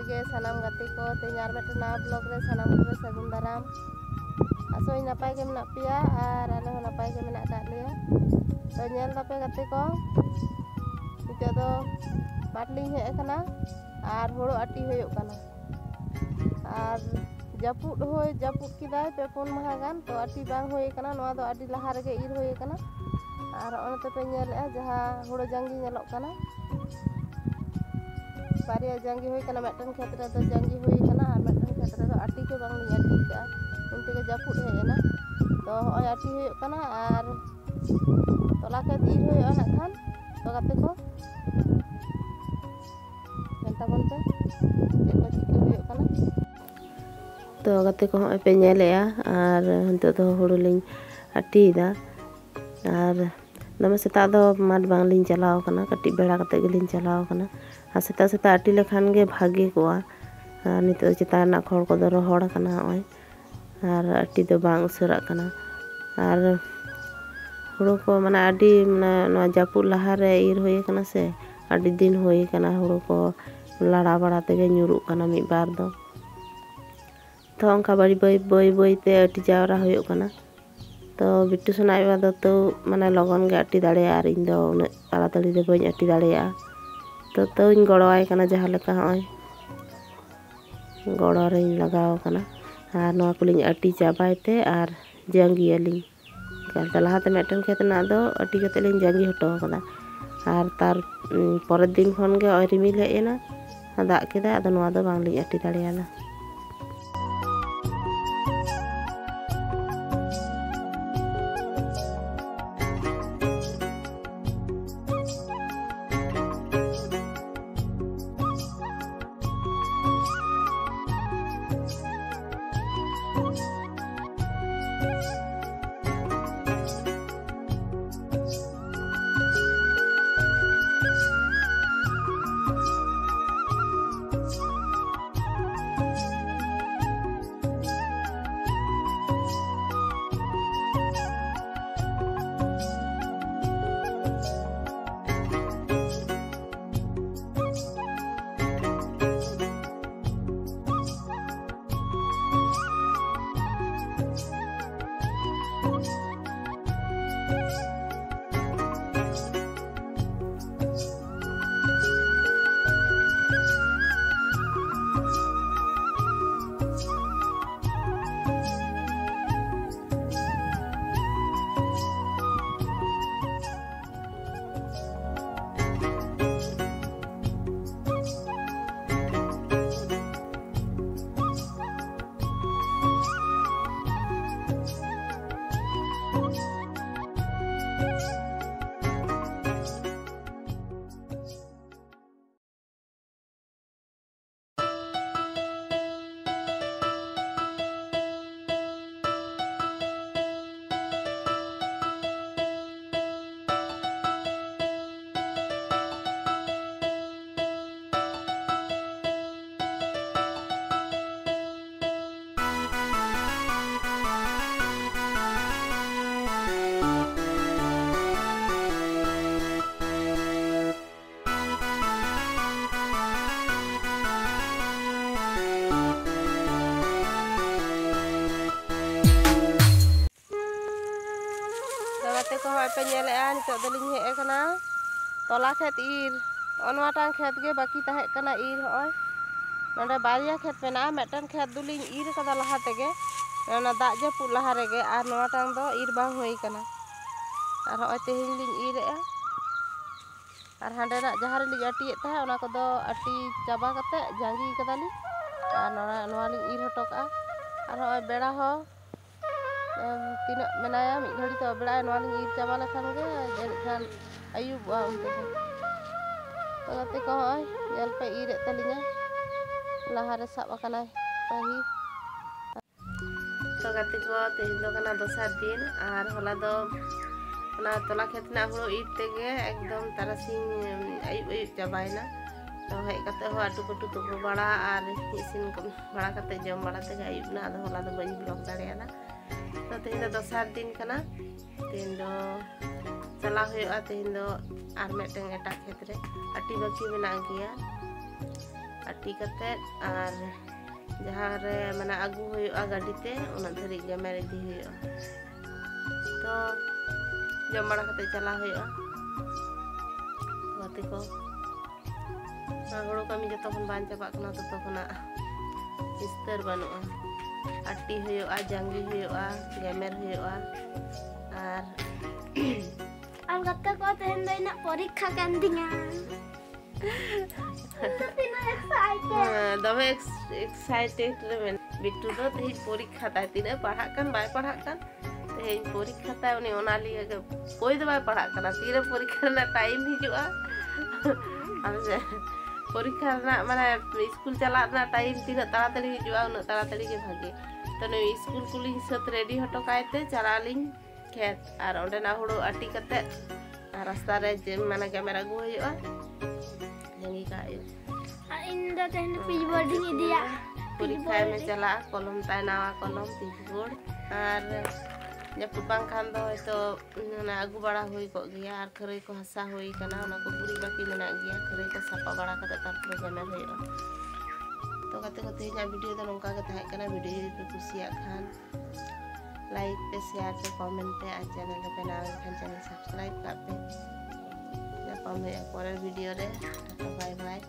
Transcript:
गे सानाम गाते को तेज आर मिदटे नवा ब्लॉग रे सानाम को सागुन दाराम आसोई नपाय गे मेना पेया और आले हो नपाय गे मेना का लेया तो नेल दापे गाते को नितो दो माटलिंग हे कना और होड़ो आटी होयो कना और जापुद होय जापुद किदाय पे पुन माह गान तो आटी बांग होय कना नवा दो आडी लहा रेगे ईर होय कना और ओनते पे नेले जहां होड़ो जांगी नेलोक कना बारिया जांगी होय कना मिदटन खेत रे दो जांगी होय कना और मिदटन खेत रे दो आटी के बांग लिया आटी का उनते के जापुद हे ना तो होय आटी होय कना और तोला खेत ईर होय ना खान तो गाते को मेंता बोलते एको चिके होय कना तो गाते को पे नेलेया और हंतो दो हुड़ू लिंग आटीदा और दमे सेता दो माठ बांग लिंग चलाव कना कटी बेड़ा कते गेलिंग चलाव कना आ सेता सेता आटी लेखान गे भागे कोआ नितो चितान ना खड़ को दो रोहड़ कना ओय और आटी दो बांग उसरा कना और हुड़ू को माने आडी माने नवा जापुद लहा रे ईर होय कना से आडी दिन होय कना हुड़ू को लाड़ा बड़ा तेगे ᱧᱩᱨᱩᱜ कना मिद बार दो तो अंका बड़ी बई बई बई ते आटी जावरा होय कना तो बिट्टू सोना आइबा दो तो माने लगन गे आटी दाड़े और इन दो उन ताड़ाताड़ी दे बई आटी दाड़ेया तो इन गड़ोआय कना जहां लेका होय गड़ो रे लगाव कना और नवा कुलिंग आटी चाबायते और जांगी आलिंग तो लहाते मिदटन खेत ना दो आटी कते लिंग जांगी हटो कदा और तार परेर दिन खन गे ओय रिमिल हेज एना दाग केदा आदो नवा दो बांग लिंग आटी दाड़ेयादा गाते को पे नेलेआ नितो दलिंग हे कना तोला खेत ईर ओनवाटांग खेत गे बाकी ताहे कना ईर होय नडे बारिया खेत मेना मिदटन खेत दुलिंग ईर कदा लहा तेगे ना दाग जापुद लहा रेगे और नवाटांग दो ईर बांग होय कना और होय तेहिं लिंग ईरेआ और हांडे ना जहां रे लिंग आटीए ताहे ओना को दो आटी चाबा कते जांगी कदाली और नवा लिंग ईर हटो का और होय बेड़ा हो तीना मेनाया मिद घड़ी तो बेड़ा नवा लिंग ईर चाबा लेखान गे जनि खान आयुब उनते तो गाते को होय नेल पे ईरे तलिंगा लहा रे साब अकनाय पाही तो गाते को तेहिं दो कना दोसार दिन और होला दो ना तोला खेत ना हुड़ो ईर तेगे एकदम तारासिंग आयुब आयुब चाबायना तो हेज कते हो आटू पटू तुपु बड़ा और इसिन बड़ा कते जम बड़ा तेगे आयुब ना आदो होला दो बई ब्लॉग दाड़ेयादा तो तेहिं दो दोसार दिन कना तेहिं दो चला हुआ तेहिं दो और मिदटन एटा खेत रे आटी बाकी मेना गया आटी कते और जहाँ रे माने आगू हुआ गाड़ी ते उना धरी गेमेर इदी हुआ तो जम बड़ा कते चला हुआ गाते को हड़ो कमी जो तखन बान चाबा कना तो तखना इस्तर बानुआ आटी हुआ जांगी हुआ गेमेर हुआ और गाते को तेहन दैना परीक्षा कान दिया दमे एक्साइटेड रेन बिट्टू दो तेज परीक्षा ताय तीना पढ़ा कान बाय पढ़ा कान तेज परीक्षा ताय उनी ओना लिए कोई दो बाय पढ़ा काना तीरे परीक्षा ना टाइम हिजुआ हम से परीक्षा ना माने स्कूल चला ना टाइम तीना ताड़ाताड़ी हिजुआ उन ताड़ाताड़ी के भागे तो ने स्कूल कुली सत रेडी हटो कायते चलालिंग खेत और ओंडे ना हुड़ो आटी कते रास्ता रे माने कैमरा गु हुआ जंगी का इंदा तेहन पिजबोर्डिंग इदिया परीक्षा में चला कलम ताय नावा कलम पिजबोर्ड और जब बांग खान दो तो आगू बड़ा हुई को गया और खरई को हसा हुई कना उना को पूरी बाकी मेना गया खरई को सापा बड़ा कते तारपरे गेमेर हुआ तो कते को तेज वीडियो तो नोंका के ताहे कना वीडियो पे कुसिया खान लाइक पे शेयर पे कमेंट पे और चैनल पे नया खान चैनल सब्सक्राइब कर पे ना पामे परेर वीडियो रे बाय बाय।